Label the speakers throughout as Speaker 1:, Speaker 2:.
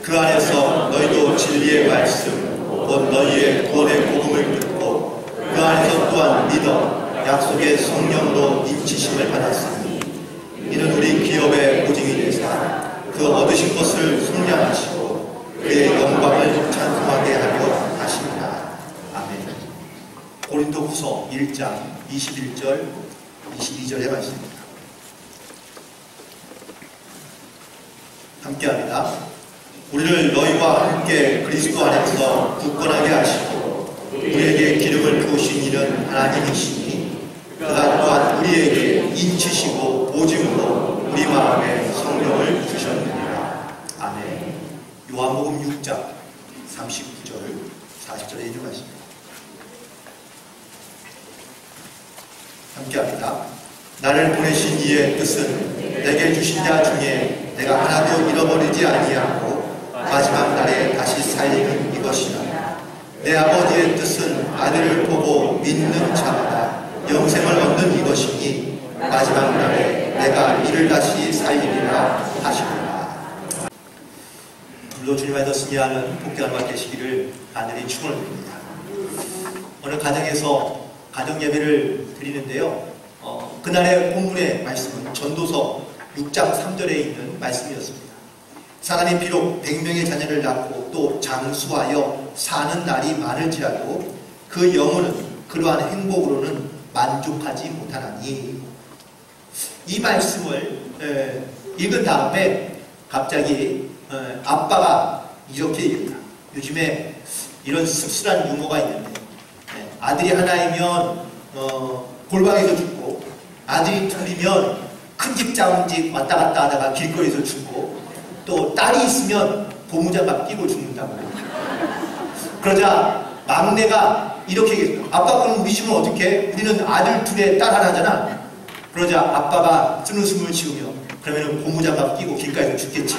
Speaker 1: 그 안에서 너희도 진리의 말씀, 곧 너희의 구원의 복음을 듣고 그 안에서 또한 믿어 약속의 성령으로 인치심을 받았으니 이는 우리 기업의 보증이 되사 그 얻으신 것을 속량하시고 그의 영광을 찬송하게 하려 하십니다. 아멘. 고린도후서 1장 21절 22절의 말씀입니다. 함께합니다. 우리를 너희와 함께 그리스도 안에서 굳건하게 하시고 우리에게 기름을 부으신 이는 하나님이시니 그가 또한 우리에게 인치시고 보증으로 우리 마음에 성령을 주셨느니라. 아멘. 요한복음 6장 39절 40절에 있는 말씀입니다. 함께합니다. 나를 보내신 이의 뜻은 내게 주신 자 중에 내가 하나도 잃어버리지 아니하고 마지막 날에 다시 살리는 이것이라. 내 아버지의 뜻은 아들을 보고 믿는 자마다 영생을 얻는 이것이니 마지막 날에 내가 이를 다시 살리리라 하시니라. 오늘도 주님 안에서 승리하는 복귀한 바 되시기를 간절히 축원드립니다. 오늘 가정에서 가정 예배를 드리는데요. 그날의 본문의 말씀은 전도서 6장 3절에 있는 말씀이었습니다. 사람이 비록 100명의 자녀를 낳고 또 장수하여 사는 날이 많을지라도 그 영혼은 그러한 행복으로는 만족하지 못하나니. 이 말씀을 읽은 다음에 갑자기 아빠가 이렇게 얘기합니다. 요즘에 이런 씁쓸한 유머가 있는데 아들이 하나이면 골방에서 죽고 아들이 둘이면 큰 집 작은 집 왔다 갔다 하다가 길거리에서 죽고 또 딸이 있으면 고무장갑 끼고 죽는다고요. 그러자 막내가 이렇게 얘기했어요. 아빠 그럼 우리 집은 어떻게 해? 우리는 아들 둘에 딸 하나잖아. 그러자 아빠가 쓴웃음을 지으며 그러면 고무장갑 끼고 길가에서 죽겠지.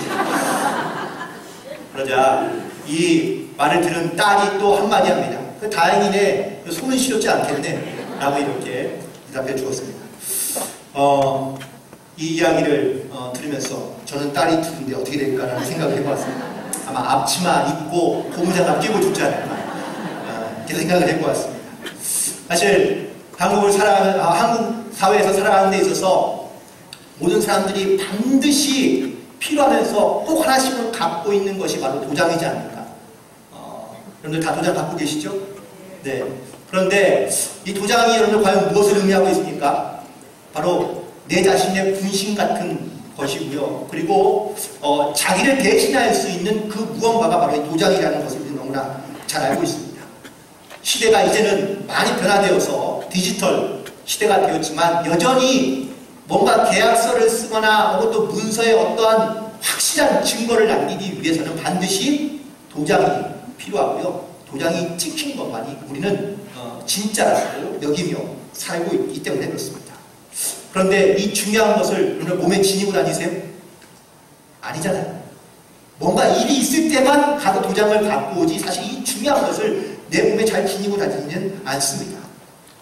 Speaker 1: 그러자 이 말을 들은 딸이 또 한마디 합니다. 다행이네. 손은 시렸지 않겠네. 라고 이렇게 대답해 주었습니다. 이 이야기를 들으면서 저는 딸이 둘인데 어떻게 될까라는 생각을 해보았습니다. 아마 앞치마 입고 고무장갑 끼고 죽지 않을까 이렇게 생각을 해보았습니다. 사실 한국 사회에서 살아가는 데 있어서 모든 사람들이 반드시 필요하면서 꼭 하나씩은 갖고 있는 것이 바로 도장이지 않을까. 여러분들 다 도장 갖고 계시죠? 네. 그런데 이 도장이 여러분들 과연 무엇을 의미하고 있습니까? 바로 내 자신의 분신 같은 것이고요. 그리고 자기를 대신할 수 있는 그 무언가가 바로 이 도장이라는 것을 너무나 잘 알고 있습니다. 시대가 이제는 많이 변화되어서 디지털 시대가 되었지만 여전히 뭔가 계약서를 쓰거나 혹은 또 문서에 어떠한 확실한 증거를 남기기 위해서는 반드시 도장이 필요하고요. 도장이 찍힌 것만이 우리는 진짜라고 여기며 살고 있기 때문에 그렇습니다. 그런데 이 중요한 것을 오늘 몸에 지니고 다니세요? 아니잖아요. 뭔가 일이 있을 때만 가서 도장을 갖고 오지 사실 이 중요한 것을 내 몸에 잘 지니고 다니지는 않습니다.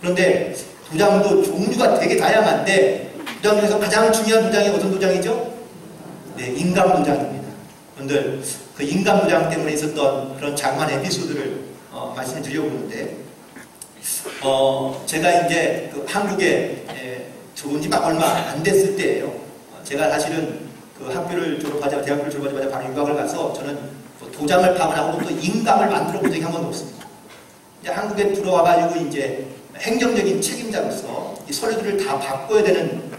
Speaker 1: 그런데 도장도 종류가 되게 다양한데 도장 중에서 가장 중요한 도장이 어떤 도장이죠? 네, 인감 도장입니다. 여러분들 그 인감 도장 때문에 있었던 그런 장관 에피소드를 말씀을 드리려고 하는데 제가 이제 그 한국에 들어온 지 막 얼마 안 됐을 때예요. 제가 사실은 그 학교를 졸업하자 대학교를 졸업하자마자 바로 유학을 가서 저는 도장을 파거나 혹은 또 인감을 만들어 본 적이 한 번도 없습니다. 이제 한국에 들어와가지고 이제 행정적인 책임자로서 이 서류들을 다 바꿔야 되는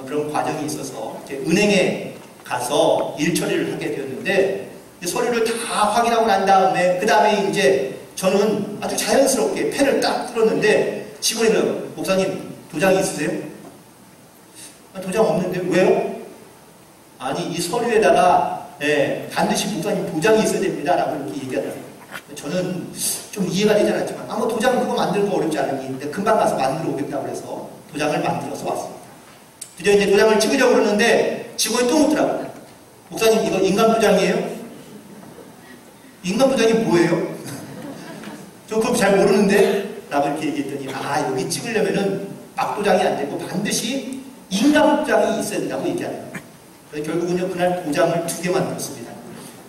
Speaker 1: 그런 과정이 있어서 이제 은행에 가서 일 처리를 하게 되었는데 서류를 다 확인하고 난 다음에 그 다음에 이제 저는 아주 자연스럽게 펜을 딱 들었는데 직원이는 목사님 도장이 있으세요? 도장 없는데 왜요? 아니 이 서류에다가 반드시 목사님 도장이 있어야 됩니다 라고 이렇게 얘기하더라고요. 저는 좀 이해가 되지 않았지만 뭐 도장 그거 만드는 거 어렵지 않으니 금방 가서 만들어 오겠다고 해서 도장을 만들어서 왔습니다. 드디어 이제 도장을 찍으려고 그러는데 직원이 또 묻더라고요. 목사님 이거 인감 도장이에요? 인감 도장이 뭐예요? 저 그거 잘 모르는데? 라고 이렇게 얘기했더니 여기 찍으려면은 막 도장이 안 되고 반드시 인감 도장이 있어야 된다고 얘기하네요. 결국은요 그날 도장을 2개 만들었습니다.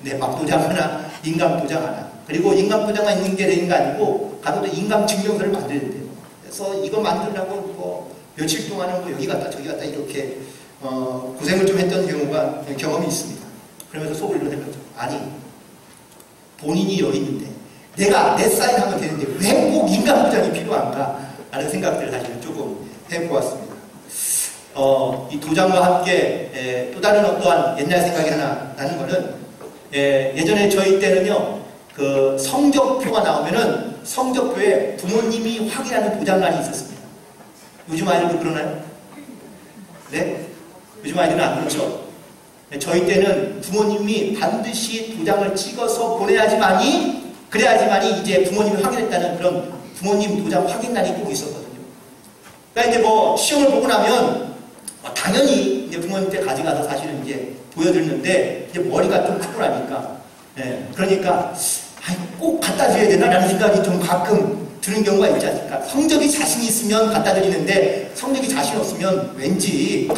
Speaker 1: 네, 막도장 하나, 인감도장 하나. 그리고 인감도장만 있는 게 되는 게 아니고 가도 인감증명서를 만들어야 돼요. 그래서 이거 만들려고 뭐 며칠 동안은 뭐 여기 갔다 저기 갔다 이렇게 고생을 좀 했던 경험이 있습니다. 그러면서 속을 이런 생각죠. 아니, 본인이 여기 있는데 내가 내 사인하면 되는데 왜 꼭 인감도장이 필요한가? 라는 생각들을 사실 조금 해보았습니다. 이 도장과 함께 또 다른 어떠한 옛날 생각이 하나 나는 거는 예전에 저희 때는요, 그 성적표가 나오면은 성적표에 부모님이 확인하는 도장란이 있었습니다. 요즘 아이들도 그러나요? 네? 요즘 아이들은 안 그렇죠? 저희 때는 부모님이 반드시 도장을 찍어서 보내야지만이, 그래야지만이 이제 부모님이 확인했다는 그런 부모님 도장 확인란이 꼭 있었거든요. 그러니까 이제 뭐 시험을 보고 나면 당연히 이제 부모님한테 가져가서 사실은 이제 보여드리는데 이제 머리가 좀 크고 나니까, 그러니까 꼭 갖다 드려야 되나라는 생각이 좀 가끔 드는 경우가 있지 않습니까? 성적이 자신 있으면 갖다 드리는데 성적이 자신 없으면 왠지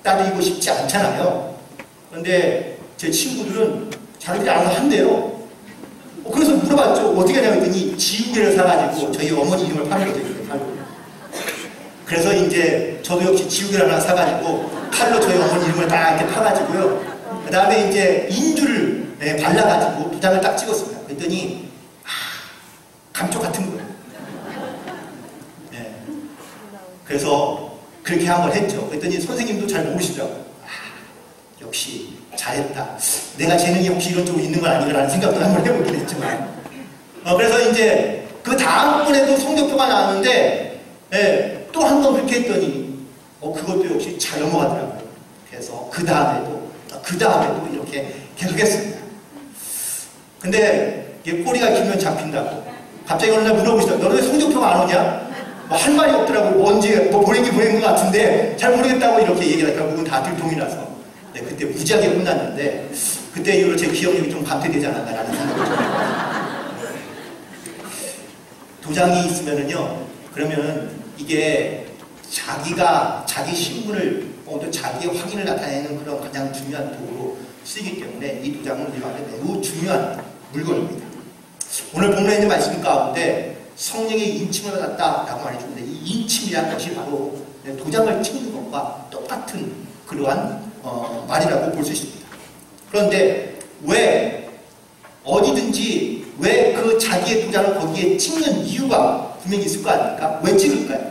Speaker 1: 갖다 드리고 싶지 않잖아요. 그런데 제 친구들은 자기들이 알아서 한대요. 그래서 물어봤죠. 어떻게 하냐고 했더니 지우개를 사가지고 저희 어머니 이름을 팔거든요. 그래서 이제 저도 역시 지우개를 하나 사가지고 칼로 저희 어머니 이름을 딱 이렇게 파가지고요. 그 다음에 이제 인주를 발라가지고 도장을 딱 찍었습니다. 그랬더니 감쪽 같은 거예요. 그래서 그렇게 한 걸 했죠. 그랬더니 선생님도 잘 모르시더라고요. 역시 잘했다. 내가 재능이 혹시 이런 쪽으로 있는 건 아닌가라는 생각도 한번 해보긴 했지만, 그래서 이제 그 다음번에도 성적표가 나왔는데 또 한 번 그렇게 했더니 그것도 역시 잘 넘어가더라고요. 그래서 그 다음에도 이렇게 계속했습니다. 근데 이게 꼬리가 길면 잡힌다고 갑자기 어느 날 물어보시더라고요. 너는 왜 성적표가 안 오냐? 할 말이 없더라고요. 언제 보낸 것 같은데 잘 모르겠다고 이렇게 얘기를 결국은 다 들통이라서 그때 무지하게 혼났는데 그때 이후로 제 기억력이 좀 감퇴되지 않았나라는 생각이 듭니다. 도장이 있으면은요, 그러면 이게 자기 신분을 또 자기의 확인을 나타내는 그런 가장 중요한 도구로 쓰이기 때문에 이 도장은 우리한테 매우 중요한 물건입니다. 오늘 본문에 있는 말씀 가운데 성령의 인침을 받았다라고 말해주는데 이 인침이라는 것이 바로 도장을 찍는 것과 똑같은 그러한 말이라고 볼 수 있습니다. 그런데 왜 어디든지 왜 그 자기의 도장을 거기에 찍는 이유가 분명히 있을 거 아닙니까? 왜 찍을까요?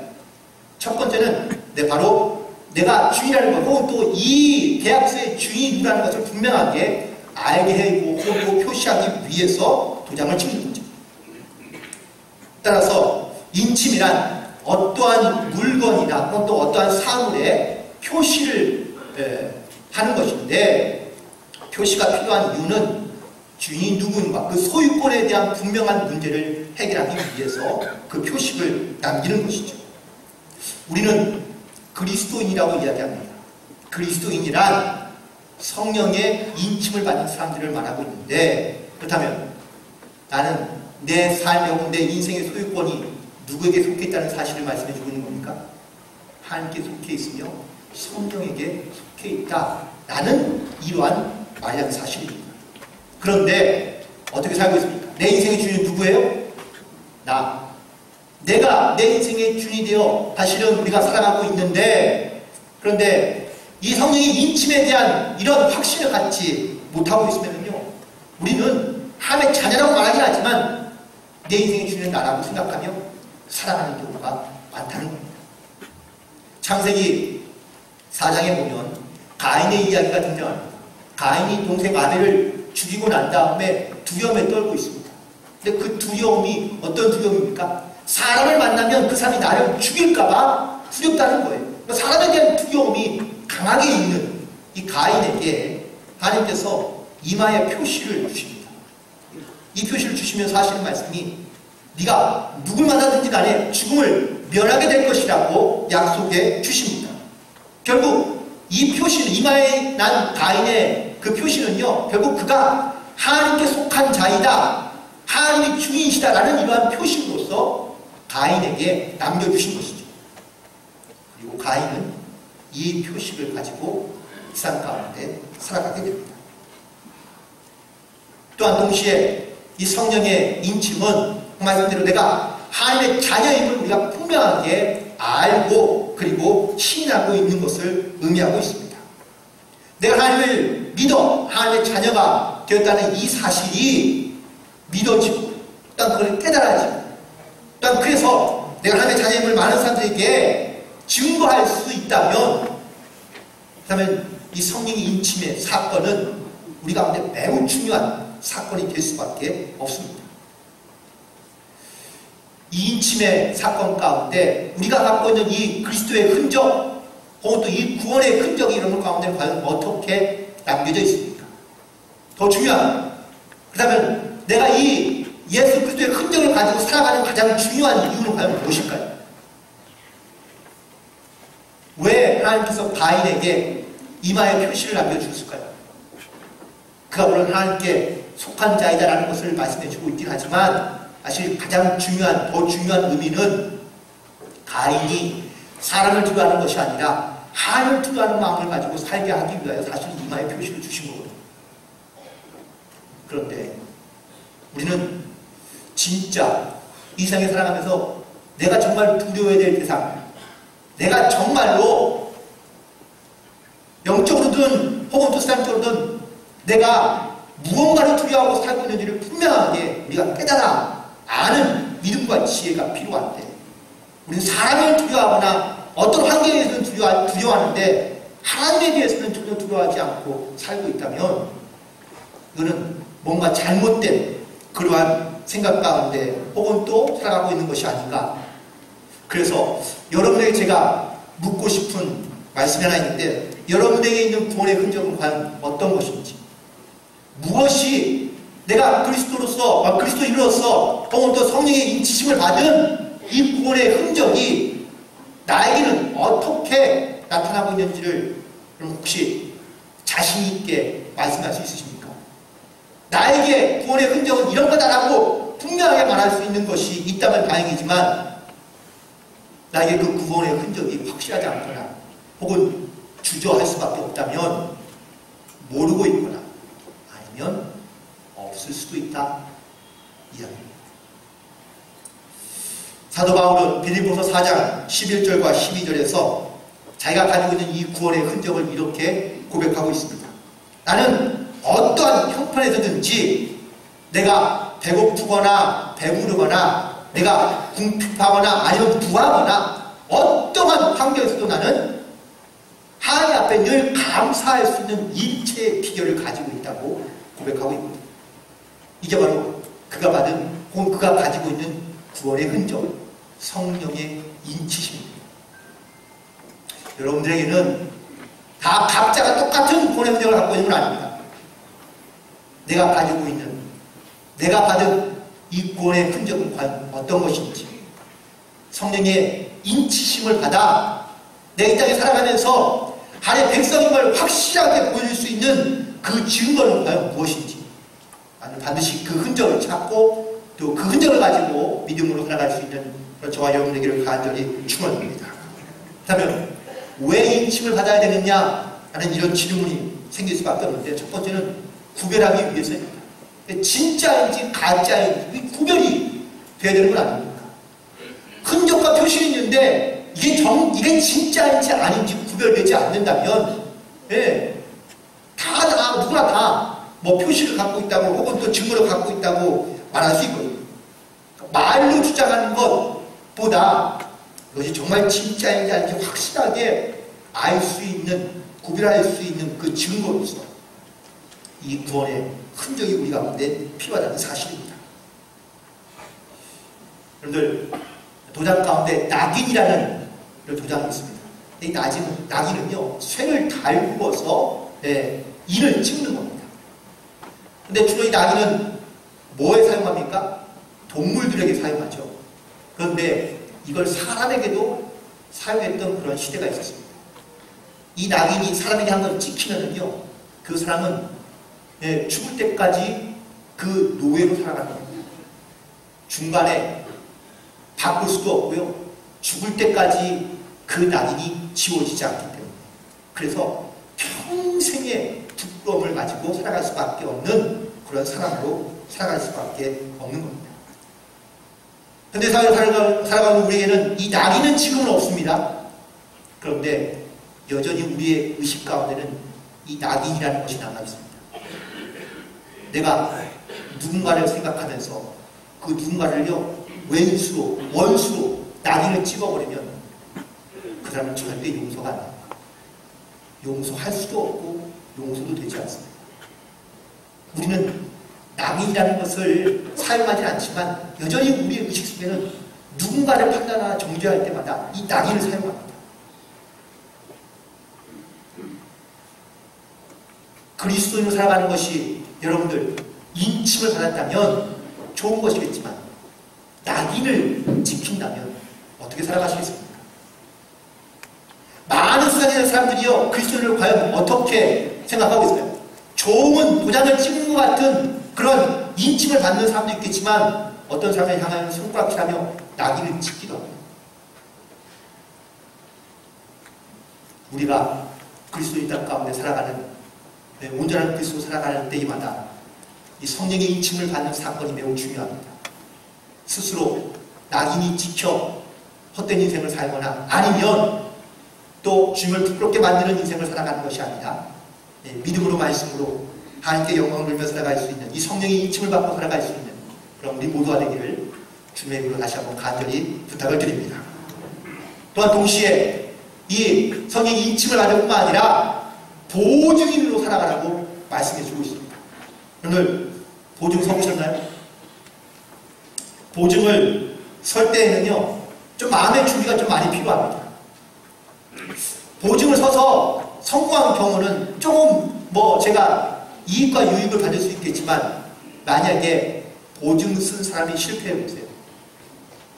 Speaker 1: 첫 번째는 바로 내가 주인이라는 것, 혹은 또 이 계약서의 주인이 누구라는 것을 분명하게 알게 하고 또 표시하기 위해서 도장을 찍는 거죠. 따라서 인침이란 어떠한 물건이나 또 어떠한 사물의 표시를 하는 것인데, 표시가 필요한 이유는 주인이 누구인가, 그 소유권에 대한 분명한 문제를 해결하기 위해서 그 표식을 남기는 것이죠. 우리는 그리스도인이라고 이야기합니다. 그리스도인이란 성령의 인침을 받는 사람들을 말하고 있는데, 그렇다면 나는 내 삶의 혹은 내 인생의 소유권이 누구에게 속해 있다는 사실을 말씀해 주고 있는 겁니까? 하나님께 속해 있으며 성령에게 속해 있다라는 이러한 말이라는 사실입니다. 그런데 어떻게 살고 있습니까? 내 인생의 주인은 누구예요? 내가 내 인생의 주인이 되어 사실은 우리가 살아가고 있는데, 그런데 이 성령의 인침에 대한 이런 확신을 갖지 못하고 있으면요, 우리는 하나님의 자녀라고 말하긴 하지만 내 인생의 주인은 나라고 생각하며 살아가는 경우가 많다는 겁니다. 창세기 4장에 보면 가인의 이야기가 등장합니다. 가인이 동생 아벨을 죽이고 난 다음에 두려움에 떨고 있습니다. 근데 그 두려움이 어떤 두려움입니까? 사람을 만나면 그 사람이 나를 죽일까봐 두렵다는 거예요. 그러니까 사람에 대한 두려움이 강하게 있는 이 가인에게 하나님께서 이마에 표시를 주십니다. 이 표시를 주시면 사실은 말씀이 네가 누굴 만나든지 간에 죽음을 면하게 될 것이라고 약속해 주십니다. 결국 이 표시는, 이마에 난 가인의 그 표시는요, 결국 그가 하나님께 속한 자이다, 하나님이 주인이시다라는 이러한 표시로서 가인에게 남겨주신 것이죠. 그리고 가인은 이 표식을 가지고 이 세상 가운데 살아가게 됩니다. 또한 동시에 이 성령의 인침은 말씀대로 내가 하나님의 자녀임을 우리가 분명하게 알고 그리고 신뢰하고 있는 것을 의미하고 있습니다. 내가 하나님을 믿어 하나님의 자녀가 되었다는 이 사실이 믿어지고 또한 그걸 깨달아지고 또한 그래서 내가 하나님의 자녀임을 많은 사람들에게 증거할 수 있다면 그렇다면 이 성령의 인침의 사건은 우리 가운데 매우 중요한 사건이 될 수밖에 없습니다. 이 인침의 사건 가운데 우리가 갖고 있는 이 그리스도의 흔적 혹은 또 이 구원의 흔적이 이런 것 가운데 과연 어떻게 남겨져 있습니까? 더 중요한 그렇다면 내가 이 예수 그리스도의 흔적을 가지고 살아가는 가장 중요한 이유는 과연 무엇일까요? 왜 하나님께서 가인에게 이마에 표시를 남겨주셨을까요? 그가 물론 하나님께 속한 자이다라는 것을 말씀해주고 있긴 하지만 사실 가장 중요한, 더 중요한 의미는 가인이 사람을 두려워하는 것이 아니라 하나님을 두려워하는 마음을 가지고 살게 하기 위하여 사실 이마에 표시를 주신 거거든요. 그런데 우리는 진짜 이 세상에 살아가면서 내가 정말 두려워해야 될 대상, 내가 정말로 영적으로든 혹은 또 세상적으로든 내가 무언가를 두려워하고 살고 있는지를 분명하게 우리가 깨달아 아는 믿음과 지혜가 필요한데 우리는 사람을 두려워하거나 어떤 환경에 대해서는 두려워하는데 하나님에 대해서는 전혀 두려워하지 않고 살고 있다면 이거는 뭔가 잘못된 그러한 생각 가운데 혹은 또 살아가고 있는 것이 아닌가. 그래서 여러분에게 제가 묻고 싶은 말씀이 하나 있는데 여러분에게 있는 구원의 흔적은 과연 어떤 것인지, 무엇이 내가 그리스도로서 그리스도인으로서 혹은 또 성령의 인치심을 받은 이 구원의 흔적이 나에게는 어떻게 나타나고 있는지를 여러분 혹시 자신 있게 말씀할 수 있으십니까? 나에게 구원의 흔적은 이런 거다라고 분명하게 말할 수 있는 것이 있다면 다행이지만 나에게 그 구원의 흔적이 확실하지 않거나 혹은 주저할 수밖에 없다면 모르고 있거나 아니면 없을 수도 있다 이야기입니다. 사도 바울은 빌립보서 4장 11절과 12절에서 자기가 가지고 있는 이 구원의 흔적을 이렇게 고백하고 있습니다. 나는 어떠한 형편에서든지 내가 배고프거나 배부르거나 내가 궁핍하거나 아니면 부하거나 어떠한 환경에서도 나는 하나님 앞에 늘 감사할 수 있는 일체의 비결을 가지고 있다고 고백하고 있습니다. 이게 바로 그가 받은 혹은 그가 가지고 있는 구원의 흔적, 성령의 인치심입니다. 여러분들에게는 다 각자가 똑같은 구원의 흔적을 갖고 있는 건 아닙니다. 내가 가지고 있는, 내가 받은 이 구원의 흔적은 과연 어떤 것인지, 성령의 인치심을 받아 내 이 땅에 살아가면서 하나님의 백성임을 확실하게 보여줄 수 있는 그 증거는 과연 무엇인지, 나는 반드시 그 흔적을 찾고 또 그 흔적을 가지고 믿음으로 살아갈 수 있는 저와 여러분에게를 간절히 축원합니다. 그렇다면 왜 인침을 받아야 되느냐 라는 이런 질문이 생길 수밖에 없는데, 첫 번째는 구별하기 위해서입니다. 진짜인지 가짜인지 구별이 돼야 되는 건 아닙니까? 흔적과 표시는 있는데 이게 진짜인지 아닌지 구별되지 않는다면 누구나 다 뭐 표시를 갖고 있다고 혹은 또 증거를 갖고 있다고 말할 수 있거든요. 말로 주장하는 것보다 그것이 정말 진짜인지 아닌지 확실하게 알 수 있는, 구별할 수 있는 그 증거로서 이 구원의 흔적이 우리 가운데 필요하다는 사실입니다. 여러분들, 도장 가운데 낙인이라는 도장이 있습니다. 이 낙인은요, 쇠를 달구어서 인을 찍는 겁니다. 근데 주로 이 낙인은 뭐에 사용합니까? 동물들에게 사용하죠. 그런데 이걸 사람에게도 사용했던 그런 시대가 있었습니다. 이 낙인이 사람에게 한번 찍히면은요, 그 사람은 죽을 때까지 그 노예로 살아가는 겁니다. 중간에 바꿀 수도 없고요. 죽을 때까지 그 낙인이 지워지지 않기 때문에. 그래서 평생의 부끄러움을 가지고 살아갈 수밖에 없는 그런 사람으로 살아갈 수밖에 없는 겁니다. 현대사회를 살아가는 우리에게는 이 낙인은 지금은 없습니다. 그런데 여전히 우리의 의식 가운데는 이 낙인이라는 것이 남아있습니다. 내가 누군가를 생각하면서 그 누군가를요 왼수로 원수로 낙인을 찍어버리면 그 사람은 절대 용서가 안 됩니다. 용서할 수도 없고 용서도 되지 않습니다. 우리는 낙인이라는 것을 사용하지 않지만 여전히 우리의 의식 속에는 누군가를 판단하거나 정죄할 때마다 이 낙인을 사용합니다. 그리스도인으로 살아가는 것이 여러분들 인침을 받았다면 좋은 것이겠지만 낙인을 지킨다면 어떻게 살아가시겠습니까? 많은 세상의 사람들이요 그리스도인을 과연 어떻게 생각하고 있어요? 좋은 도장을 찍은 것 같은 그런 인침을 받는 사람도 있겠지만 어떤 사람을 향하여 손가락질하며 낙인을 찍기도 합니다. 우리가 그리스도인 땅 가운데 살아가는 온전한 그리스도로 살아가는 때마다 이 성령의 인침을 받는 사건이 매우 중요합니다. 스스로 낙인이 찍혀 헛된 인생을 살거나 아니면 또 주님을 부끄럽게 만드는 인생을 살아가는 것이 아니라 믿음으로 말씀으로 하나님께 영광을 돌며 살아갈 수 있는 이 성령의 인침을 받고 살아갈 수 있는 그런 우리 모두가 되기를 주님의 이름으로 다시 한번 간절히 부탁을 드립니다. 또한 동시에 이 성령의 인침을 받을 뿐만 아니라 보증인으로 살아가라고 말씀해 주고 있습니다. 오늘 보증 서보셨나요? 보증을 설 때에는요 좀 마음의 준비가 좀 많이 필요합니다. 보증을 서서 성공한 경우는 조금 제가 이익과 유익을 받을 수 있겠지만 만약에 보증 쓴 사람이 실패해 보세요.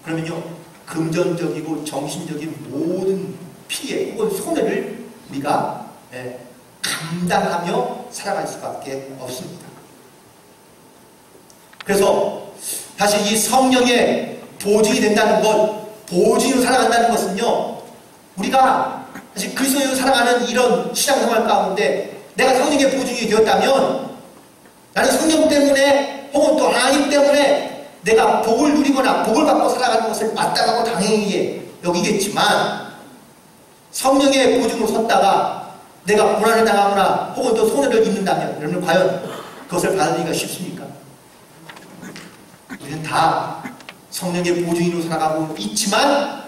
Speaker 1: 그러면요 금전적이고 정신적인 모든 피해 혹은 손해를 우리가 감당하며 살아갈 수밖에 없습니다. 그래서 다시 이 성령의 보증이 된다는 것, 보증으로 살아간다는 것은요 우리가 사실 그리스도인으로 살아가는 이런 신앙생활 가운데 내가 성령의 보증이 되었다면 나는 성령 때문에 혹은 또 하나님 때문에 내가 복을 누리거나 복을 받고 살아가는 것을 마땅하고 당연히 여기겠지만 성령의 보증으로 섰다가 내가 고난을 당하거나 혹은 또 손해를 입는다면 여러분 과연 그것을 받아들이기가 쉽습니까? 우리는 다 성령의 보증인으로 살아가고 있지만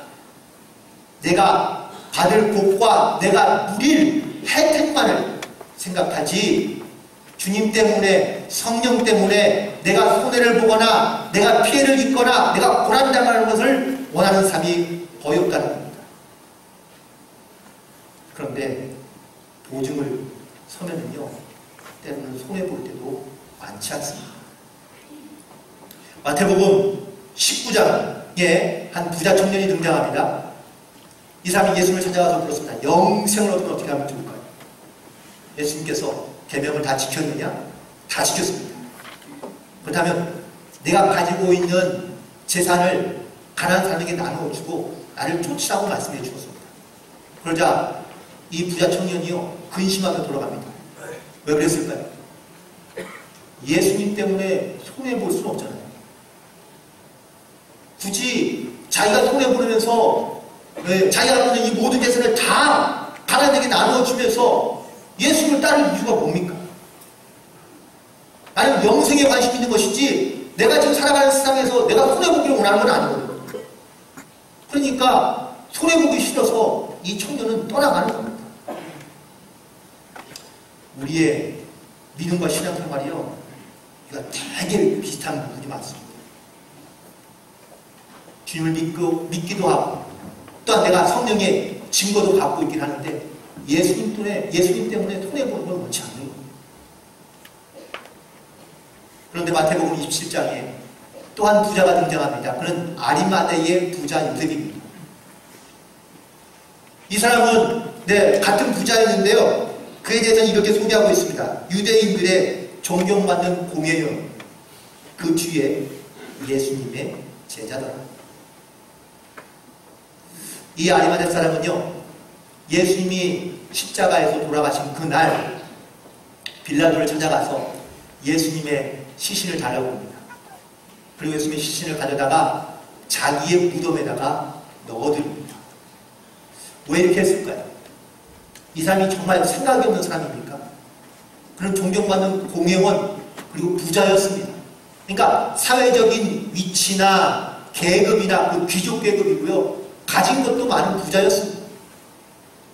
Speaker 1: 내가 받을 복과 내가 누릴 혜택만을 생각하지 주님 때문에 성령 때문에 내가 손해를 보거나 내가 피해를 입거나 내가 고난당하는 것을 원하는 사람이 거의 없다는 겁니다. 그런데 보증을 서면은요 때로는 손해볼 때도 많지 않습니다. 마태복음 19장에 한 부자 청년이 등장합니다. 이 사람이 예수님을 찾아가서 물었습니다. 영생을 얻으면 어떻게 하면 좋을까요? 예수님께서 계명을 다 지켰느냐? 다 지켰습니다. 그렇다면 내가 가지고 있는 재산을 가난한 사람에게 나누어 주고 나를 쫓으라고 말씀해 주었습니다. 그러자 이 부자 청년이요 근심하며 돌아갑니다. 왜 그랬을까요? 예수님 때문에 손해볼 수는 없잖아요. 굳이 자기가 손해보면서 자기가 갖고 있는 이 모든 재산을 다 가난에게 나누어 주면서 예수님을 따를 이유가 뭡니까? 나는 영생에 관심 있는 것이지 내가 지금 살아가는 세상에서 내가 손해보기를 원하는 건 아니거든요. 그러니까 손해보기 싫어서 이 청년은 떠나가는 겁니다. 우리의 믿음과 신앙생활이요 이거 되게 비슷한 부분이 많습니다. 주님을 믿기도 하고 또한 내가 성령의 증거도 갖고 있긴 하는데 예수님 때문에 손해보는 걸 원치 않는 겁니다. 그런데 마태복음 27장에 또 한 부자가 등장합니다. 그는 아리마대의 부자 요셉입니다. 이 사람은 같은 부자였는데요. 그에 대해서는 이렇게 소개하고 있습니다. 유대인들의 존경받는 공예요. 그 뒤에 예수님의 제자더라. 이 아리마대 사람은요. 예수님이 십자가에서 돌아가신 그날 빌라도를 찾아가서 예수님의 시신을 달라봅니다. 그리고 예수님의 시신을 가져다가 자기의 무덤에다가 넣어드립니다. 왜 이렇게 했을까요? 이 사람이 정말 생각이 없는 사람입니까? 그는 존경받는 공회원 그리고 부자였습니다. 그러니까 사회적인 위치나 계급이나 그 귀족 계급이고요. 가진 것도 많은 부자였습니다.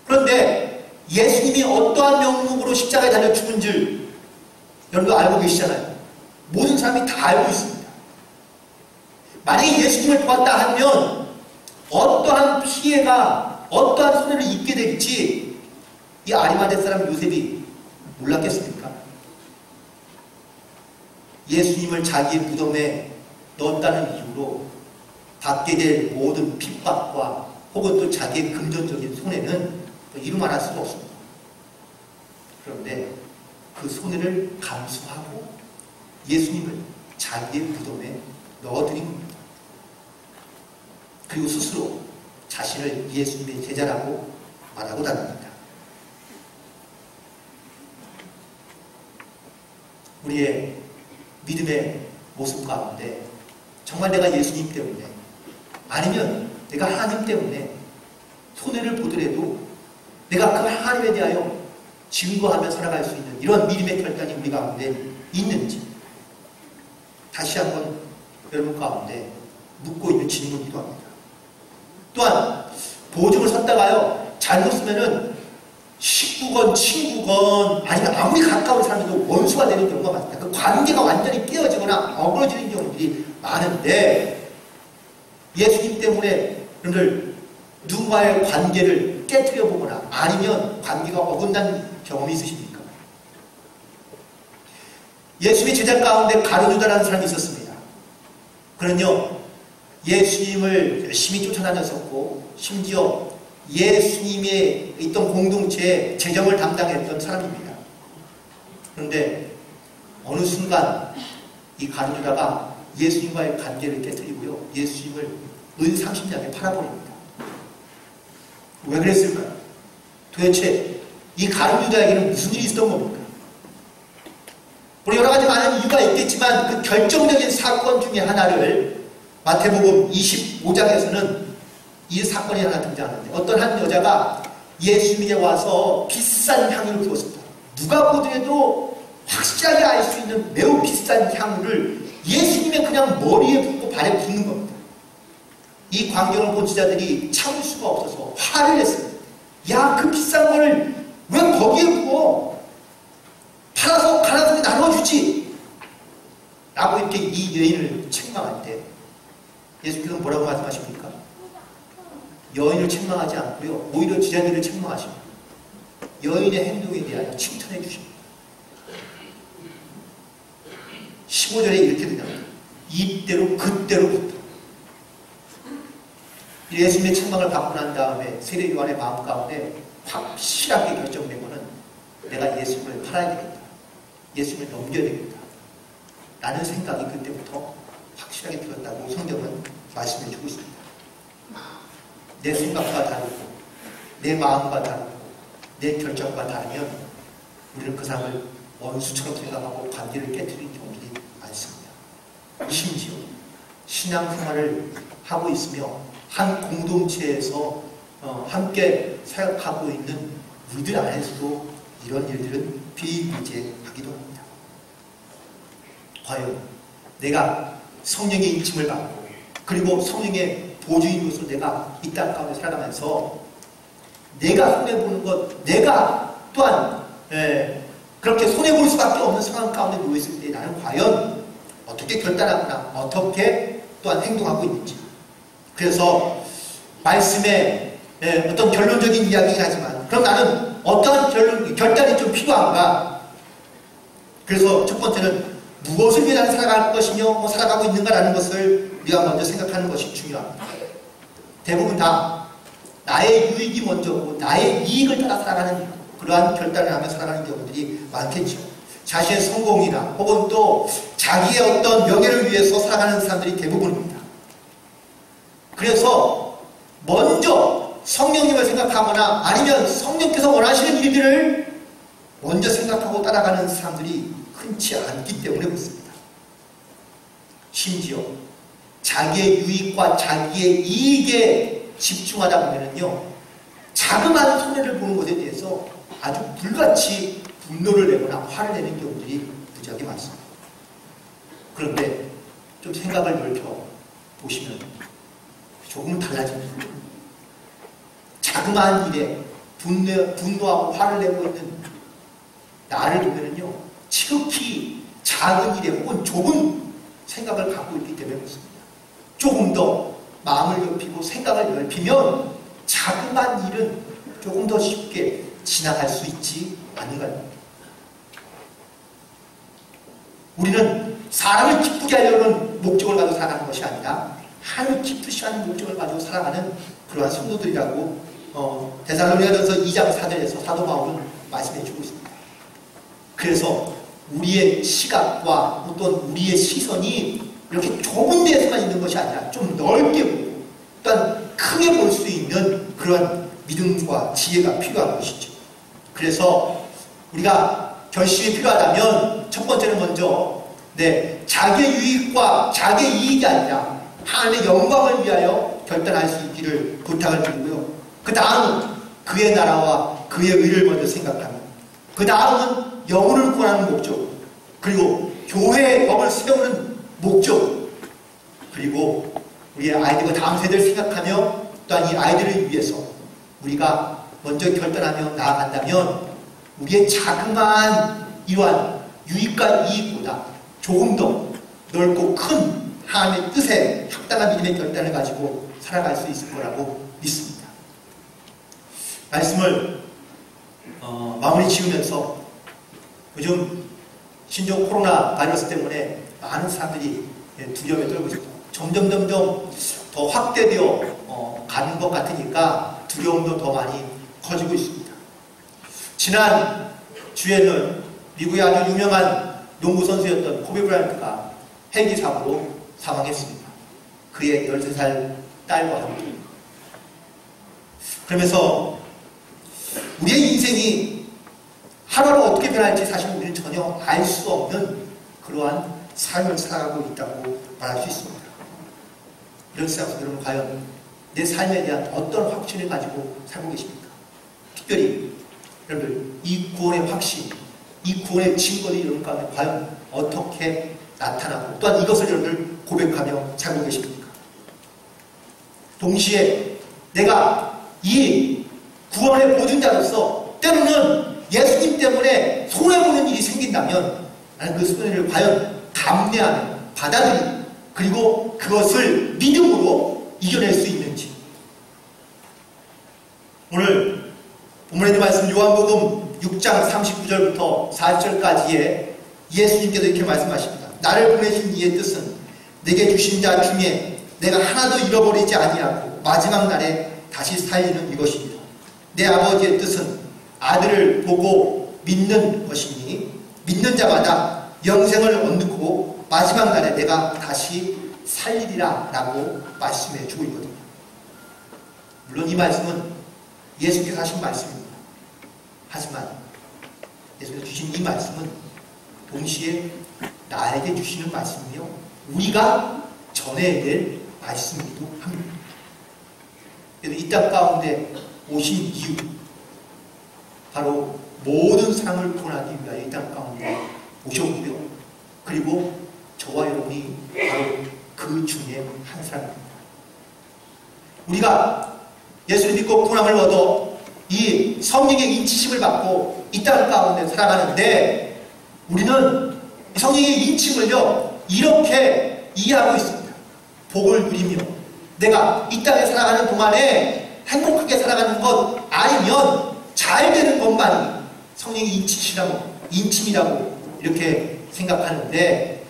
Speaker 1: 그런데 예수님이 어떠한 명목으로 십자가에 달려 죽은 줄 여러분도 알고 계시잖아요. 모든 사람이 다 알고 있습니다. 만약에 예수님을 도왔다 하면 어떠한 피해가 어떠한 손해를 입게 될지 이 아리마대 사람 요셉이 몰랐겠습니까? 예수님을 자기의 무덤에 넣었다는 이유로 받게 될 모든 핍박과 혹은 또 자기의 금전적인 손해는 이루말할 수가 없습니다. 그런데 그 손해를 감수하고 예수님을 자기의 무덤에 넣어드린 겁니다. 그리고 스스로 자신을 예수님의 제자라고 말하고 다닙니다. 우리의 믿음의 모습 가운데 정말 내가 예수님 때문에 아니면 내가 하나님 때문에 손해를 보더라도 내가 그 하나님에 대하여 증거하며 살아갈 수 있는 이런 믿음의 결단이 우리 가운데 있는지 다시 한번 여러분 가운데 묻고 있는 질문이기도 합니다. 또한 보증을 섰다가요 잘못 쓰면은 식구건 친구건 아니면 아무리 가까운 사람도 원수가 되는 경우가 많습니다. 그 관계가 완전히 깨어지거나 어그러지는 경우들이 많은데 예수님 때문에 여러분들 누군가의 관계를 깨뜨려 보거나 아니면 관계가 어긋난 경험이 있으십니까? 예수님의 제자 가운데 가룟유다라는 사람이 있었습니다. 그는요 예수님을 열심히 쫓아다녔었고 심지어 예수님의 있던 공동체의 재정을 담당했던 사람입니다. 그런데 어느 순간 이 가룟유다가 예수님과의 관계를 깨뜨리고요 예수님을 은상심장에 팔아버립니다. 왜 그랬을까요? 도대체 이 가룟유다에게는 무슨 일이 있었던 겁니까? 물론 여러 가지 많은 이유가 있겠지만 그 결정적인 사건 중에 하나를 마태복음 25장에서는 이 사건이 하나 등장하는데 어떤 한 여자가 예수님에게 와서 비싼 향유를 부었습니다. 누가 보더라도 확실하게 알 수 있는 매우 비싼 향유를 예수님의 그냥 머리에 붓고 발에 붓는 겁니다. 이 광경을 본 지자들이 참을 수가 없어서 화를 냈습니다. 야, 그 비싼 거를 왜 거기에 부어? 팔아서 가난하게 나눠주지. 라고 이렇게 이 여인을 책망할 때 예수님께서 뭐라고 말씀하십니까? 여인을 책망하지 않고요 오히려 지자들을 책망하십니다. 여인의 행동에 대하여 칭찬해 주십니다. 15절에 이렇게 되잖아요. 이때로 그때로부터 예수님의 책망을 받고 난 다음에 세례 요한의 마음 가운데 확실하게 결정된 것은 내가 예수님을 팔아야 되겠다. 예수님을 넘겨야 되겠다. 라는 생각이 그때부터 확실하게 들었다고 성경은 말씀해 주고 있습니다. 내 생각과 다르고 내 마음과 다르고 내 결정과 다르면 우리는 그 사람을 원수처럼 생각하고 관계를 깨뜨리는 경우들이 많습니다. 심지어 신앙생활을 하고 있으며 한 공동체에서 함께 사역하고 있는 우리들 안에서도 이런 일들은 비일비재하기도 합니다. 과연 내가 성령의 인침을 받고 그리고 성령의 보주인으로서 내가 이 땅 가운데 살아가면서 내가 손해보는 것, 내가 또한 그렇게 손해볼 수밖에 없는 상황 가운데 놓여있을 때 나는 과연 어떻게 결단하거나 어떻게 또한 행동하고 있는지. 그래서 말씀에 어떤 결론적인 이야기이긴 하지만 그럼 나는 어떠한 결단이 좀 필요한가. 그래서 첫 번째는 무엇을 위해 나는 살아갈 것이며 살아가고 있는가라는 것을 우리가 먼저 생각하는 것이 중요합니다. 대부분 다 나의 유익이 먼저고 나의 이익을 따라 살아가는 그러한 결단을 하며 살아가는 경우들이 많겠죠. 자신의 성공이나 혹은 또 자기의 어떤 명예를 위해서 살아가는 사람들이 대부분입니다. 그래서 먼저 성령님을 생각하거나 아니면 성령께서 원하시는 일들을 먼저 생각하고 따라가는 사람들이 흔치 않기 때문에 그렇습니다. 심지어 자기의 유익과 자기의 이익에 집중하다 보면요, 자그마한 손해를 보는 것에 대해서 아주 불같이 분노를 내거나 화를 내는 경우들이 무지하게 많습니다. 그런데 좀 생각을 넓혀 보시면 조금은 달라집니다. 자그마한 일에 분노하고 화를 내고 있는 나를 보면요, 지극히 작은 일에 혹은 좁은 생각을 갖고 있기 때문에 그렇습니다. 조금 더 마음을 넓히고 생각을 넓히면 자그마한 일은 조금 더 쉽게 지나갈 수 있지 않은가요? 우리는 사람을 기쁘게 하려는 목적을 가지고 살아가는 것이 아니라 하나님을 기쁘시 하는 목적을 가지고 살아가는 그러한 성도들이라고 데살로니가전서 2장 4절에서 사도 바울은 말씀해 주고 있습니다. 그래서 우리의 시각과 어떤 우리의 시선이 이렇게 좁은 데에서만 있는 것이 아니라 좀 넓게 보고 또한 크게 볼 수 있는 그런 믿음과 지혜가 필요한 것이죠. 그래서 우리가 결심이 필요하다면 첫 번째는 먼저 자기의 유익과 자기의 이익이 아니라 하나님의 영광을 위하여 결단할 수 있기를 부탁을 드리고요. 그 다음은 그의 나라와 그의 의를 먼저 생각하며, 그 다음은 영혼을 구하는 목적, 그리고 교회의 법을 세우는 목적, 그리고 우리의 아이들과 다음 세대를 생각하며 또한 이 아이들을 위해서 우리가 먼저 결단하며 나아간다면 우리의 자그마한 이러한 유익과 이익보다 조금 더 넓고 큰 하나님의 뜻에 합당한 믿음의 결단을 가지고 살아갈 수 있을 거라고 믿습니다. 말씀을 마무리 지으면서 요즘 신종 코로나 바이러스 때문에 많은 사람들이 두려움에 떨고 있습니다. 점점 더 확대되어 가는 것 같으니까 두려움도 더 많이 커지고 있습니다. 지난 주에는 미국의 아주 유명한 농구 선수였던 코비 브라이언트가 헬기 사고로 사망했습니다. 그의 13살 딸과 함께. 그러면서 우리의 인생이 하루하루 어떻게 변할지 사실 우리는 전혀 알 수 없는 그러한 삶을 살아가고 있다고 말할 수 있습니다. 이런 세상에서 여러분 과연 내 삶에 대한 어떤 확신을 가지고 살고 계십니까? 특별히 여러분들 이 구원의 확신, 이 구원의 증거들이 여러분 가운데 과연 어떻게 나타나고 또한 이것을 여러분들 고백하며 살고 계십니까? 동시에 내가 이 구원의 보증자로서 때로는 예수님 때문에 손해보는 일이 생긴다면 나는 그 손해를 과연 감내하며 받아들이고 그리고 그것을 믿음으로 이겨낼 수 있는지. 오늘 본문에 있는 말씀 요한복음 6장 39절부터 40절까지에 예수님께서 이렇게 말씀하십니다. 나를 보내신 이의 뜻은 내게 주신 자 중에 내가 하나도 잃어버리지 아니하고 마지막 날에 다시 살리는 이것입니다. 내 아버지의 뜻은 아들을 보고 믿는 것이니 믿는 자마다 영생을 얻고 마지막 날에 내가 다시 살리리라 라고 말씀해 주고 있거든요. 물론 이 말씀은 예수께서 하신 말씀입니다. 하지만 예수께서 주신 이 말씀은 동시에 나에게 주시는 말씀이며 우리가 전해야 될 말씀이기도 합니다. 그래서 이 땅 가운데 오신 이유, 바로 모든 사람을 구원하기 위하여 이 땅 가운데 오셨고요. 그리고 저와 여러분이 바로 그 중에 한 사람입니다. 우리가 예수를 믿고 구원함을 얻어 이 성령의 인치심을 받고 이 땅 가운데 살아가는데 우리는 성령의 인침을요 이렇게 이해하고 있습니다. 복을 누리며 내가 이 땅에 살아가는 동안에 행복하게 살아가는 것 아니면 잘 되는 것만이 성령의 인침이라고 이렇게 생각하는데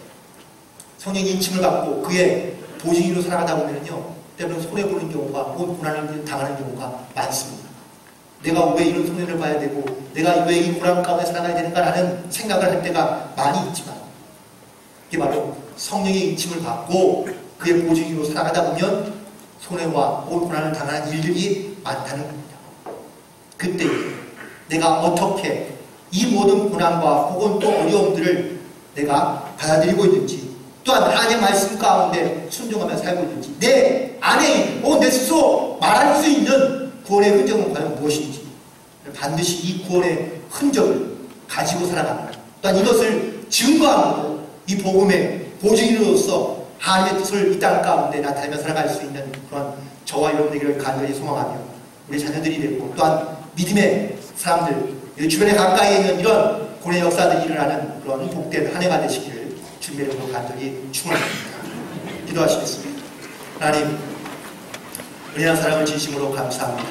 Speaker 1: 성령의 인침을 받고 그의 보증인으로 살아가다 보면요 때로는 손해보는 경우가 혹은 고난을 당하는 경우가 많습니다. 내가 왜 이런 손해를 봐야 되고 내가 왜 이 고난 가운데 살아가야 되는가라는 생각을 할 때가 많이 있지만 이게 바로 성령의 인침을 받고 그의 보증인으로 살아가다 보면 손해와 혹은 고난을 당하는 일들이 많다는 겁니다. 그때 내가 어떻게 이 모든 고난과 혹은 또 어려움들을 내가 받아들이고 있는지, 또한 하나님의 말씀 가운데 순종하며 살고 있는지, 내 안에 내 스스로 말할 수 있는 구원의 흔적은 과연 무엇인지, 반드시 이 구원의 흔적을 가지고 살아가는, 또한 이것을 증거함으로 이 복음의 보증인으로서 하나님의 뜻을 이 땅 가운데 나타내며 살아갈 수 있는 그런 저와 여러분들에게 간절히 소망하며 우리 자녀들이 되고, 또한 믿음의 사람들, 주변에 가까이 있는 이런 구원의 역사들이 일어나는 그런 복된 한 해가 되시기를 주님의 이름으로 간절히 축원합니다. 기도하시겠습니다. 하나님, 은혜와 사랑을 진심으로 감사합니다.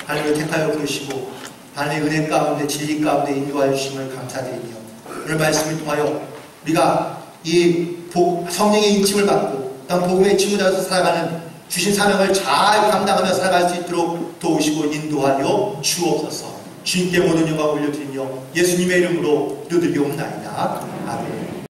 Speaker 1: 하나님을 택하여 부르시고 하나님의 은혜 가운데 진리 가운데 인도하여 주심을 감사드리며, 오늘 말씀을 통하여 우리가 이 성령의 인침을 받고 또한 복음의 친구자로서 살아가는 주신 사명을 잘 감당하며 살아갈 수 있도록 도우시고 인도하여 주옵소서. 주님께 모든 영광을 올려드리며 예수님의 이름으로 기도드리옵나이다. 아멘.